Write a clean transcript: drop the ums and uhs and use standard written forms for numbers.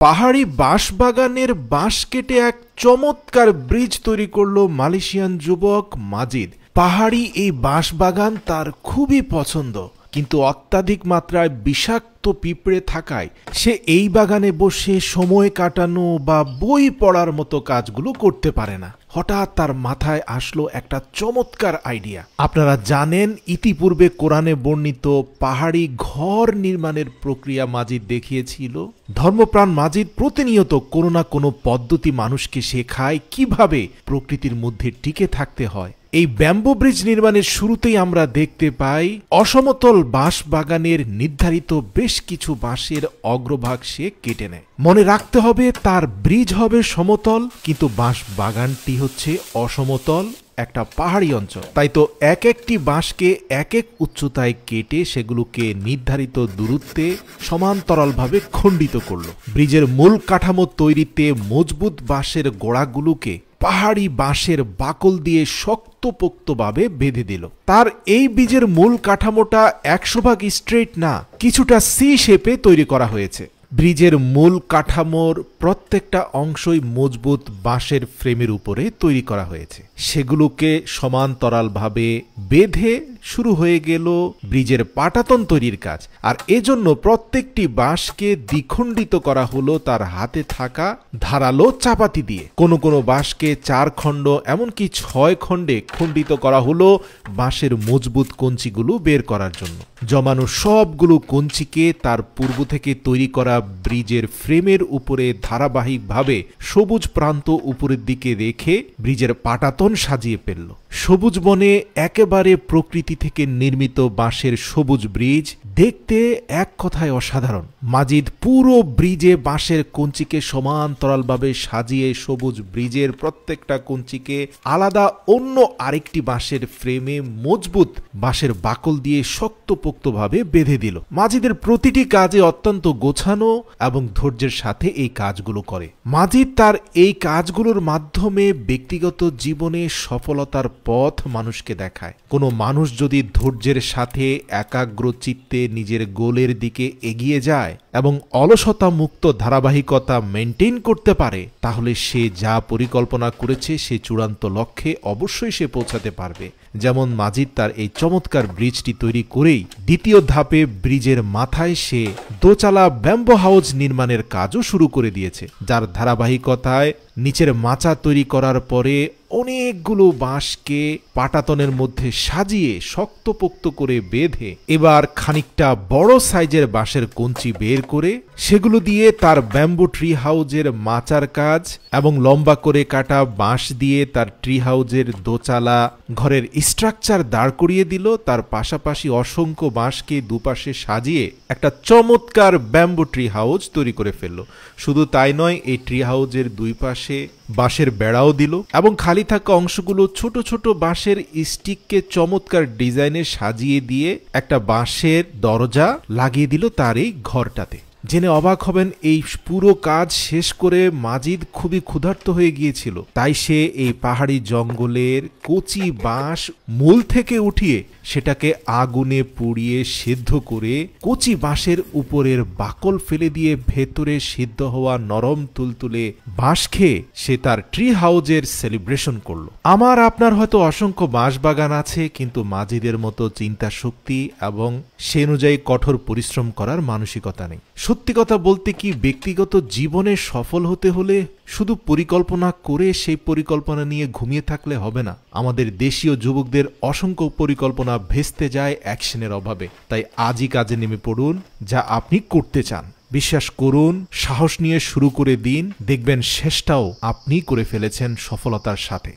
পাহাড়ি বাঁশবাগানের বাঁশ কেটে এক চমৎকার ব্রিজ তৈরি করল মালয়েশিয়ান যুবক মাজিদ। পাহাড়ি এই বাঁশবাগান তার খুবই পছন্দ, কিন্তু অত্যাধিক মাত্রায় বিষাক্ত পিঁপড়ে থাকায় সে এই বাগানে বসে সময় কাটানো বা বই পড়ার মতো কাজগুলো করতে পারে না। হঠাৎ তার মাথায় আসলো একটা চমৎকার আইডিয়া। আপনারা জানেন, ইতিপূর্বে কোরআনে বর্ণিত পাহাড়ি ঘর নির্মাণের প্রক্রিয়া মাজিদ দেখিয়েছিল। ধর্মপ্রাণ মাজিদ প্রতিনিয়ত কোনো না কোনো পদ্ধতি মানুষকে শেখায় কিভাবে প্রকৃতির মধ্যে টিকে থাকতে হয়। এই ব্যাম্বো ব্রিজ নির্মাণের শুরুতেই আমরা দেখতে পাই অসমতল বাঁশ বাগানের নির্ধারিত বেশ কিছু বাঁশের অগ্রভাগ সে কেটে নেয়। মনে রাখতে হবে, তার ব্রিজ হবে সমতল, কিন্তু বাঁশ বাগানটি হচ্ছে অসমতল একটা পাহাড়ি অঞ্চল। তাই তো এক একটি বাঁশকে এক এক উচ্চতায় কেটে সেগুলোকে নির্ধারিত দূরত্বে সমান্তরালভাবে খণ্ডিত করল। ব্রিজের মূল কাঠামো তৈরিতে মজবুত বাঁশের গোড়াগুলোকে পাহাড়ি বাঁশের বাকল দিয়ে শক্তপোক্তভাবে বেঁধে দিল। তার এই ব্রিজের মূল কাঠামোটা 100% স্ট্রেট না, কিছুটা সি শেপে তৈরি করা হয়েছে। ব্রিজের মূল কাঠামোর প্রত্যেকটা অংশই মজবুত বাঁশের ফ্রেমের উপরে তৈরি করা হয়েছে। সেগুলোকে সমান্তরালভাবে বেঁধে শুরু হয়ে গেল ব্রিজের পাটাতন তৈরির কাজ। আর এজন্য প্রত্যেকটি বাঁশকে দ্বিখণ্ডিত করা হলো তার হাতে থাকা ধারালো চাপাতি দিয়ে। কোনো কোনো বাঁশকে 4 খণ্ড এমনকি 6 খণ্ডে খণ্ডিত করা হলো বাঁশের মজবুত কঞ্চিগুলো বের করার জন্য। জমানো সবগুলো কঞ্চিকে তার পূর্ব থেকে তৈরি করা ব্রিজের ফ্রেমের উপরে ধারাবাহিকভাবে সবুজ প্রান্ত উপরের দিকে রেখে ব্রিজের পাটাতন সাজিয়ে ফেলল। সবুজ বনে একেবারে প্রকৃতি থেকে নির্মিত বাঁশের সবুজ ব্রিজ দেখতে এক কথায় অসাধারণ। মাজিদ পুরো ব্রিজে বাঁশের কঞ্চিকে সমান্তরালভাবে সাজিয়ে সবুজ ব্রিজের প্রত্যেকটা কঞ্চিকে আলাদা অন্য আরেকটি বাঁশের ফ্রেমে মজবুত বাঁশের বাকল দিয়ে শক্তপোক্তভাবে বেঁধে দিল। মাজিদের প্রতিটি কাজে অত্যন্ত গোছানো এবং ধৈর্যের সাথে এই কাজগুলো করে। মাজিদ তার এই কাজগুলোর মাধ্যমে ব্যক্তিগত জীবনে সফলতার পথ মানুষকে দেখায়। কোনো মানুষ যদি ধৈর্যের সাথে একাগ্র চিত্তে নিজের গোলের দিকে এগিয়ে যায় এবং অলসতা মুক্ত ধারাবাহিকতা মেনটেন করতে পারে, তাহলে সে যা পরিকল্পনা করেছে সে চূড়ান্ত লক্ষ্যে অবশ্যই সে পৌঁছাতে পারবে। যেমন মাজিদ তার এই চমৎকার ব্রিজটি তৈরি করেই দ্বিতীয় ধাপে ব্রিজের মাথায় সে দোচালা ব্যাম্বো হাউস নির্মাণের কাজও শুরু করে দিয়েছে, যার ধারাবাহিকতায় নিচের মাচা তৈরি করার পরে অনেকগুলো বাঁশকে পাটাতনের মধ্যে সাজিয়ে শক্তপোক্ত করে বেঁধে এবার খানিকটা বড় সাইজের বাঁশের কঞ্চি বের করে সেগুলো দিয়ে তার ব্যাম্বো ট্রি হাউজের মাচার কাজ এবং লম্বা করে কাটা বাঁশ দিয়ে তার ট্রি হাউজের দোচালা ঘরের স্ট্রাকচার দাঁড় করিয়ে দিল। তার পাশাপাশি অসংখ্য বাঁশকে দুপাশে সাজিয়ে একটা চমৎকার ব্যাম্বো ট্রি হাউজ তৈরি করে ফেলল। শুধু তাই নয়, এই ট্রি হাউজের দুই পাশে বাঁশের বেড়াও দিল এবং খালি থাকা অংশগুলো ছোট ছোট বাঁশের স্টিককে চমৎকার ডিজাইনে সাজিয়ে দিয়ে একটা বাঁশের দরজা লাগিয়ে দিল তার এই ঘরটাতে। জেনে অবাক হবেন, এই পুরো কাজ শেষ করে মাজিদ খুবই ক্ষুধার্ত হয়ে গিয়েছিল। তাই সে এই পাহাড়ি জঙ্গলের কচি বাঁশ মূল থেকে উঠিয়ে সেটাকে আগুনে পুড়িয়ে সিদ্ধ করে কচি বাঁশের উপরের বাকল ফেলে দিয়ে ভেতরে সিদ্ধ হওয়া নরম তুলতুলে বাঁশ খেয়ে সে তার ট্রি হাউজের সেলিব্রেশন করলো। আমার আপনার হয়তো অসংখ্য বাঁশ বাগান আছে, কিন্তু মাজিদের মতো চিন্তা শক্তি এবং সে অনুযায়ী কঠোর পরিশ্রম করার মানসিকতা নেই। সত্যি কথা বলতে কি, ব্যক্তিগত জীবনে সফল হতে হলে শুধু পরিকল্পনা করে সেই পরিকল্পনা নিয়ে ঘুমিয়ে থাকলে হবে না। আমাদের দেশীয় যুবকদের অসংখ্য পরিকল্পনা ভেস্তে যায় অ্যাকশনের অভাবে। তাই আজই কাজে নেমে পড়ুন যা আপনি করতে চান। বিশ্বাস করুন, সাহস নিয়ে শুরু করে দিন, দেখবেন শেষটাও আপনি করে ফেলেছেন সফলতার সাথে।